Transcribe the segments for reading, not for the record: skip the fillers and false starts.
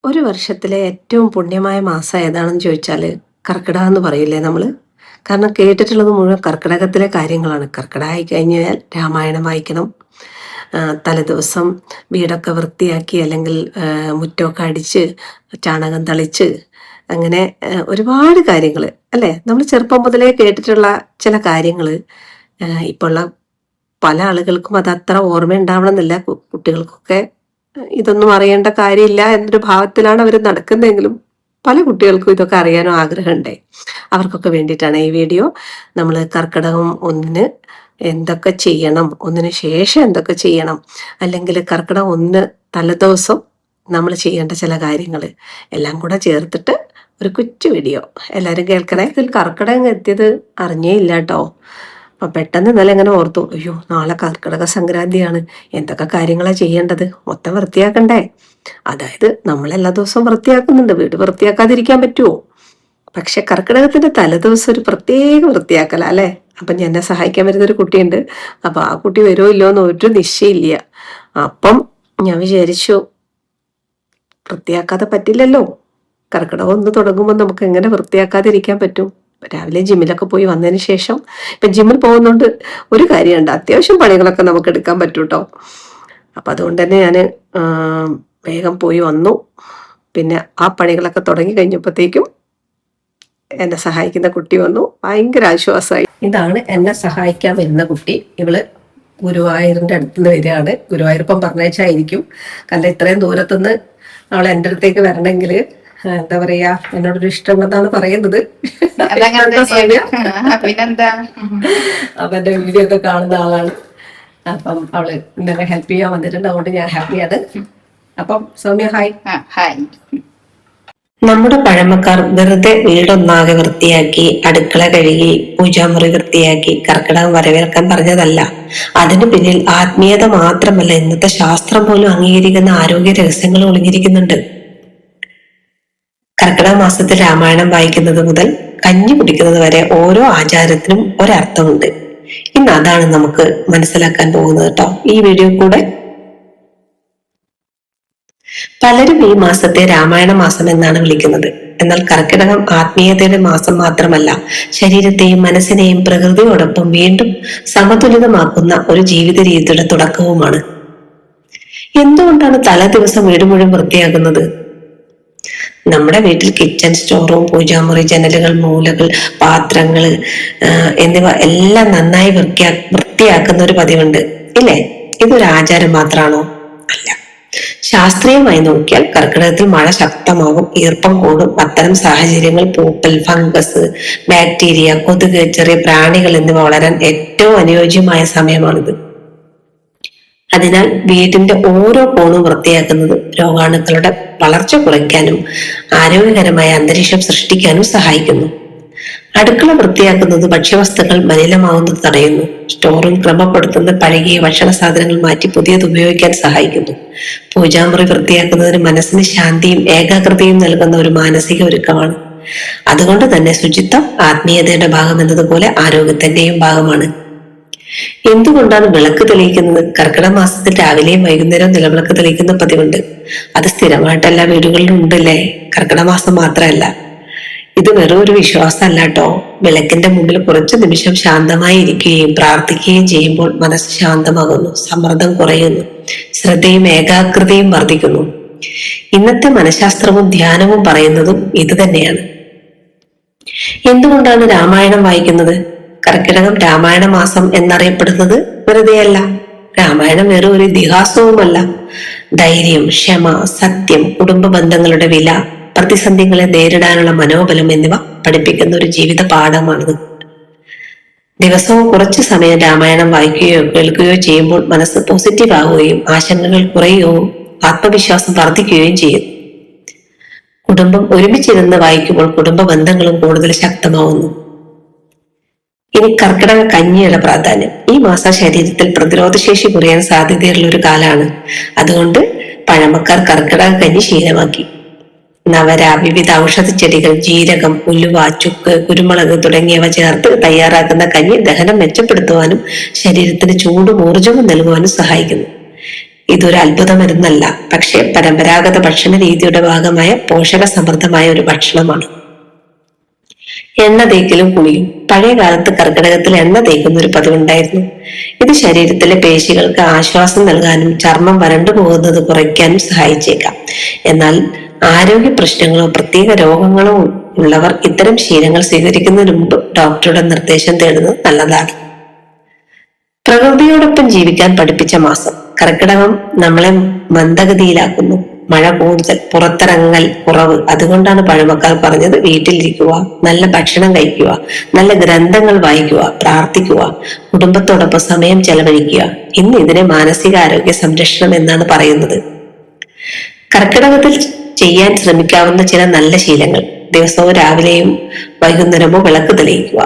ഒരു വർഷത്തിലെ ഏറ്റവും പുണ്യമായ മാസം ഏതാണെന്ന് ചോദിച്ചാൽ കർക്കിടകം എന്ന് പറയില്ലേ നമ്മൾ. കാരണം കേട്ടിട്ടുള്ളത് മുഴുവൻ കർക്കിടകത്തിലെ കാര്യങ്ങളാണ്. കർക്കിടകമായി കഴിഞ്ഞാൽ രാമായണം വായിക്കണം, തലേദിവസം വീടൊക്കെ വൃത്തിയാക്കി അല്ലെങ്കിൽ മുറ്റമൊക്കെ അടിച്ച് ചാണകം തളിച്ച് അങ്ങനെ ഒരുപാട് കാര്യങ്ങൾ അല്ലേ, നമ്മൾ ചെറുപ്പം മുതലേ കേട്ടിട്ടുള്ള ചില കാര്യങ്ങൾ. ഇപ്പോൾ ഉള്ള പല ആളുകൾക്കും അത് അത്ര ഓർമ്മ ഉണ്ടാവണമെന്നില്ല. കുട്ടികൾക്കൊക്കെ ഇതൊന്നും അറിയേണ്ട കാര്യമില്ല എന്നൊരു ഭാവത്തിലാണ് അവർ നടക്കുന്നതെങ്കിലും പല കുട്ടികൾക്കും ഇതൊക്കെ അറിയാനോ ആഗ്രഹമുണ്ടേ. അവർക്കൊക്കെ വേണ്ടിയിട്ടാണ് ഈ വീഡിയോ. നമ്മൾ കർക്കിടകം ഒന്നിന് എന്തൊക്കെ ചെയ്യണം, ഒന്നിന് ശേഷം എന്തൊക്കെ ചെയ്യണം, അല്ലെങ്കിൽ കർക്കിടകം ഒന്ന് തലേദിവസം നമ്മൾ ചെയ്യേണ്ട ചില കാര്യങ്ങൾ എല്ലാം കൂടെ ചേർത്തിട്ട് ഒരു കൊച്ചു വീഡിയോ എല്ലാവരും കേൾക്കണേ. ഇതിൽ കർക്കിടകം എത്തിയത് അറിഞ്ഞേ ഇല്ല കേട്ടോ. അപ്പം പെട്ടെന്ന് ഇന്നലെ എങ്ങനെ ഓർത്തു, അയ്യോ നാളെ കർക്കിടക സംക്രാന്തിയാണ്, എന്തൊക്കെ കാര്യങ്ങളാണ് ചെയ്യേണ്ടത്, മൊത്തം വൃത്തിയാക്കണ്ടേ. അതായത് നമ്മൾ എല്ലാ ദിവസവും വൃത്തിയാക്കുന്നുണ്ട്, വീട് വൃത്തിയാക്കാതിരിക്കാൻ പറ്റുമോ? പക്ഷെ കർക്കിടകത്തിന്റെ തലേദിവസം ഒരു പ്രത്യേക വൃത്തിയാക്കല അല്ലേ. അപ്പം എന്നെ സഹായിക്കാൻ വരുന്നൊരു കുട്ടിയുണ്ട്. അപ്പൊ ആ കുട്ടി വരുമോ ഇല്ലോ എന്ന് ഒരു നിശ്ചയില്ല. അപ്പം ഞാൻ വിചാരിച്ചു വൃത്തിയാക്കാതെ പറ്റില്ലല്ലോ. കർക്കിടകം ഒന്ന് തുടങ്ങുമ്പോൾ നമുക്ക് എങ്ങനെ വൃത്തിയാക്കാതിരിക്കാൻ പറ്റും? രാവിലെ ജിമ്മിലൊക്കെ പോയി വന്നതിന് ശേഷം, ഇപ്പൊ ജിമ്മിൽ പോകുന്നോണ്ട് ഒരു കാര്യമുണ്ട്, അത്യാവശ്യം പണികളൊക്കെ നമുക്ക് എടുക്കാൻ പറ്റും കേട്ടോ. അപ്പൊ അതുകൊണ്ട് തന്നെ ഞാൻ വേഗം പോയി വന്നു. പിന്നെ ആ പണികളൊക്കെ തുടങ്ങി കഴിഞ്ഞപ്പോഴത്തേക്കും എന്നെ സഹായിക്കുന്ന കുട്ടി വന്നു. ഭയങ്കര ആശ്വാസമായി. ഇതാണ് എന്നെ സഹായിക്കാൻ വരുന്ന കുട്ടി. ഇവള് ഗുരുവായൂരിന്റെ അടുത്തുനിന്ന് വരികയാണ്. ഗുരുവായൂരപ്പം പറഞ്ഞായിരിക്കും. കാരണം ഇത്രയും ദൂരത്തുനിന്ന് അവൾ എൻ്റെ അടുത്തേക്ക് വരണമെങ്കിൽ എന്താ പറയാ, എന്നോടൊരു ഇഷ്ടമുള്ളതാണ് പറയുന്നത്. പിന്നെന്താ, അവന്റെ വീഡിയോ ഒക്കെ കാണുന്ന ആളാണ്. അപ്പം അവള് ഇന്നെ ഹെൽപ്പ് ചെയ്യാൻ വന്നിട്ടുണ്ട്. അതുകൊണ്ട് ഞാൻ ഹാപ്പിയാണ്. അപ്പം സൗമ്യ ഹായ്. ഹായ്. നമ്മുടെ പഴമക്കാർ വെറുതെ വീടൊന്നാകെ വൃത്തിയാക്കി, അടുക്കള കഴുകി, പൂജാമുറി വൃത്തിയാക്കി കർക്കിടകം വരവേൽക്കാൻ പറഞ്ഞതല്ല. അതിനു പിന്നിൽ ആത്മീയത മാത്രമല്ല, ഇന്നത്തെ ശാസ്ത്രം പോലും അംഗീകരിക്കുന്ന ആരോഗ്യ രഹസ്യങ്ങൾ ഒളിഞ്ഞിരിക്കുന്നുണ്ട്. കർക്കിടക മാസത്തിൽ രാമായണം വായിക്കുന്നത് മുതൽ കഞ്ഞി കുടിക്കുന്നത് വരെ ഓരോ ആചാരത്തിനും ഒരർത്ഥമുണ്ട്. ഇന്ന് അതാണ് നമുക്ക് മനസ്സിലാക്കാൻ പോകുന്നത് കേട്ടോ ഈ വീഡിയോ കൂടെ. പലരും ഈ മാസത്തെ രാമായണ മാസം എന്നാണ് വിളിക്കുന്നത്. എന്നാൽ കർക്കിടകം ആത്മീയതയുടെ മാസം മാത്രമല്ല, ശരീരത്തെയും മനസ്സിനെയും പ്രകൃതിയോടൊപ്പം വീണ്ടും സമതുലിതമാക്കുന്ന ഒരു ജീവിത രീതിയുടെ തുടക്കവുമാണ്. എന്തുകൊണ്ടാണ് തലേ ദിവസം വീട് മുഴുവൻ വൃത്തിയാക്കുന്നത്? നമ്മുടെ വീട്ടിൽ കിച്ചൺ, സ്റ്റോർ റൂം, പൂജാമുറി, ജനലുകൾ, മൂലകൾ, പാത്രങ്ങൾ എന്നിവ എല്ലാം നന്നായി വൃത്തിയാക്കുന്ന ഒരു പതിവുണ്ട് ഇല്ലേ? ഇതൊരു ആചാരം മാത്രമാണോ? അല്ല. ശാസ്ത്രീയമായി നോക്കിയാൽ കർക്കിടകത്തിൽ മഴ ശക്തമാകും, ഈർപ്പം കൂടും. അത്തരം സാഹചര്യങ്ങൾ പൂപ്പൽ, ഫംഗസ്, ബാക്ടീരിയ, കൊതുക്, ചെറിയ പ്രാണികൾ എന്നിവ വളരാൻ ഏറ്റവും അനുയോജ്യമായ സമയമാണിത്. അതിനാൽ വീടിന്റെ ഓരോ കോണും വൃത്തിയാക്കുന്നത് രോഗാണുക്കളുടെ വളർച്ച കുറയ്ക്കാനും ആരോഗ്യകരമായ അന്തരീക്ഷം സൃഷ്ടിക്കാനും സഹായിക്കുന്നു. അടുക്കള വൃത്തിയാക്കുന്നത് ഭക്ഷ്യവസ്തുക്കൾ മലിനമാവുന്നത് തടയുന്നു. സ്റ്റോറും ക്രമപ്പെടുത്തുന്ന പഴകിയ ഭക്ഷണ സാധനങ്ങൾ മാറ്റി പുതിയത് ഉപയോഗിക്കാൻ സഹായിക്കുന്നു. പൂജാമുറി വൃത്തിയാക്കുന്നതിന് മനസ്സിന് ശാന്തിയും ഏകാഗ്രതയും നൽകുന്ന ഒരു മാനസിക ഒരുക്കമാണ്. അതുകൊണ്ട് തന്നെ ശുചിത്വം ആത്മീയതയുടെ ഭാഗം എന്നതുപോലെ ആരോഗ്യത്തിന്റെയും ഭാഗമാണ്. എന്തുകൊണ്ടാണ് വിളക്ക് തെളിയിക്കുന്നത്? കർക്കിടക മാസത്തിൽ രാവിലെയും വൈകുന്നേരവും നിലവിളക്ക് തെളിയിക്കുന്ന പതിവുണ്ട്. അത് സ്ഥിരമായിട്ട് എല്ലാ വീടുകളിലും ഉണ്ടല്ലേ, കർക്കിടക മാസം മാത്രമല്ല. ഇത് വെറും ഒരു വിശ്വാസമല്ല കേട്ടോ. വിളക്കിന്റെ മുമ്പിൽ കുറച്ചു നിമിഷം ശാന്തമായി ഇരിക്കുകയും പ്രാർത്ഥിക്കുകയും ചെയ്യുമ്പോൾ മനസ്സ് ശാന്തമാകുന്നു, സമ്മർദ്ദം കുറയുന്നു, ശ്രദ്ധയും ഏകാഗ്രതയും വർദ്ധിക്കുന്നു. ഇന്നത്തെ മനഃശാസ്ത്രവും ധ്യാനവും പറയുന്നതും ഇത് തന്നെയാണ്. എന്തുകൊണ്ടാണ് രാമായണം വായിക്കുന്നത്? കർക്കിടകം രാമായണ മാസം എന്നറിയപ്പെടുന്നത് വെറുതെയല്ല. രാമായണം വെറും ഒരു ഇതിഹാസവുമല്ല. ധൈര്യം, ക്ഷമ, സത്യം, കുടുംബ ബന്ധങ്ങളുടെ വില, പ്രതിസന്ധികളെ നേരിടാനുള്ള മനോബലം എന്നിവ പഠിപ്പിക്കുന്ന ഒരു ജീവിത പാഠമാണിത്. ദിവസവും കുറച്ചു സമയം രാമായണം വായിക്കുകയോ കേൾക്കുകയോ ചെയ്യുമ്പോൾ മനസ്സ് പോസിറ്റീവ് ആവുകയും ആശങ്കകൾ കുറയുകയും ആത്മവിശ്വാസം വർദ്ധിക്കുകയും ചെയ്യും. കുടുംബം ഒരുമിച്ചിരുന്ന് വായിക്കുമ്പോൾ കുടുംബ ബന്ധങ്ങളും കൂടുതൽ ശക്തമാവുന്നു. ഇനി കർക്കിടക കഞ്ഞിയുടെ പ്രാധാന്യം. ഈ മാസം ശരീരത്തിൽ പ്രതിരോധശേഷി കുറയാൻ സാധ്യതയുള്ള ഒരു കാലമാണ്. അതുകൊണ്ട് പഴമക്കാർ കർക്കിടക കഞ്ഞി ശീലമാക്കി. നവര, വിവിധ ഔഷധച്ചെടികൾ, ജീരകം, ഉലുവ, ചുക്ക്, കുരുമുളക് തുടങ്ങിയവ ചേർത്ത് തയ്യാറാക്കുന്ന കഞ്ഞി ദഹനം മെച്ചപ്പെടുത്തുവാനും ശരീരത്തിന് ചൂടും ഊർജവും നൽകുവാനും സഹായിക്കുന്നു. ഇതൊരു അത്ഭുതമരുന്നല്ല, പക്ഷെ പരമ്പരാഗത ഭക്ഷണ രീതിയുടെ ഭാഗമായ പോഷക സമൃദ്ധമായ ഒരു ഭക്ഷണമാണ്. എണ്ണ തേക്കലും കുളിയും. പഴയ കാലത്ത് കർക്കിടകത്തിൽ എണ്ണ തേക്കുന്ന ഒരു പതിവുണ്ടായിരുന്നു. ഇത് ശരീരത്തിലെ പേശികൾക്ക് ആശ്വാസം നൽകാനും ചർമ്മം വരണ്ടു പോകുന്നത് കുറയ്ക്കാനും സഹായിച്ചേക്കാം. എന്നാൽ ആരോഗ്യ പ്രശ്നങ്ങളോ പ്രത്യേക രോഗങ്ങളോ ഉള്ളവർ ഇത്തരം ശീലങ്ങൾ സ്വീകരിക്കുന്നതിന് മുമ്പ് ഡോക്ടറുടെ നിർദ്ദേശം തേടുന്നത് നല്ലതാണ്. പ്രകൃതിയോടൊപ്പം ജീവിക്കാൻ പഠിപ്പിച്ച മാസം. കർക്കിടകം നമ്മളെ മന്ദഗതിയിലാക്കുന്നു. മഴ കൂടുതൽ, പുറത്തിറങ്ങൽ കുറവ്. അതുകൊണ്ടാണ് പഴമക്കാർ പറഞ്ഞത് വീട്ടിലിരിക്കുക, നല്ല ഭക്ഷണം കഴിക്കുക, നല്ല ഗ്രന്ഥങ്ങൾ വായിക്കുക, പ്രാർത്ഥിക്കുക, കുടുംബത്തോടൊപ്പം സമയം ചെലവഴിക്കുക. ഇന്ന് ഇതിനെ മാനസികാരോഗ്യ സംരക്ഷണം എന്നാണ് പറയുന്നത്. കർക്കിടകത്തിൽ ചെയ്യാൻ ശ്രമിക്കാവുന്ന ചില നല്ല ശീലങ്ങൾ. ദിവസവും രാവിലെയും വൈകുന്നേരമോ വിളക്ക് തെളിയിക്കുക.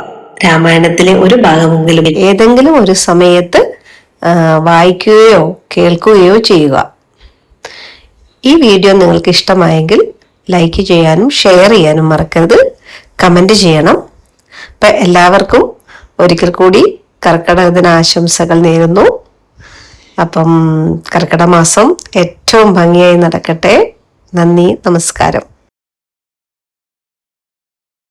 രാമായണത്തിലെ ഒരു ഭാഗമെങ്കിലും ഏതെങ്കിലും ഒരു സമയത്ത് വായിക്കുകയോ കേൾക്കുകയോ ചെയ്യുക. ഈ വീഡിയോ നിങ്ങൾക്ക് ഇഷ്ടമായെങ്കിൽ ലൈക്ക് ചെയ്യാനും ഷെയർ ചെയ്യാനും മറക്കരുത്. കമന്റ് ചെയ്യണം. അപ്പൊ എല്ലാവർക്കും ഒരിക്കൽ കൂടി കർക്കിടക ദിന ആശംസകൾ നേരുന്നു. അപ്പം കർക്കിടക മാസം ഏറ്റവും ഭംഗിയായി നടക്കട്ടെ. നന്ദി, നമസ്കാരം.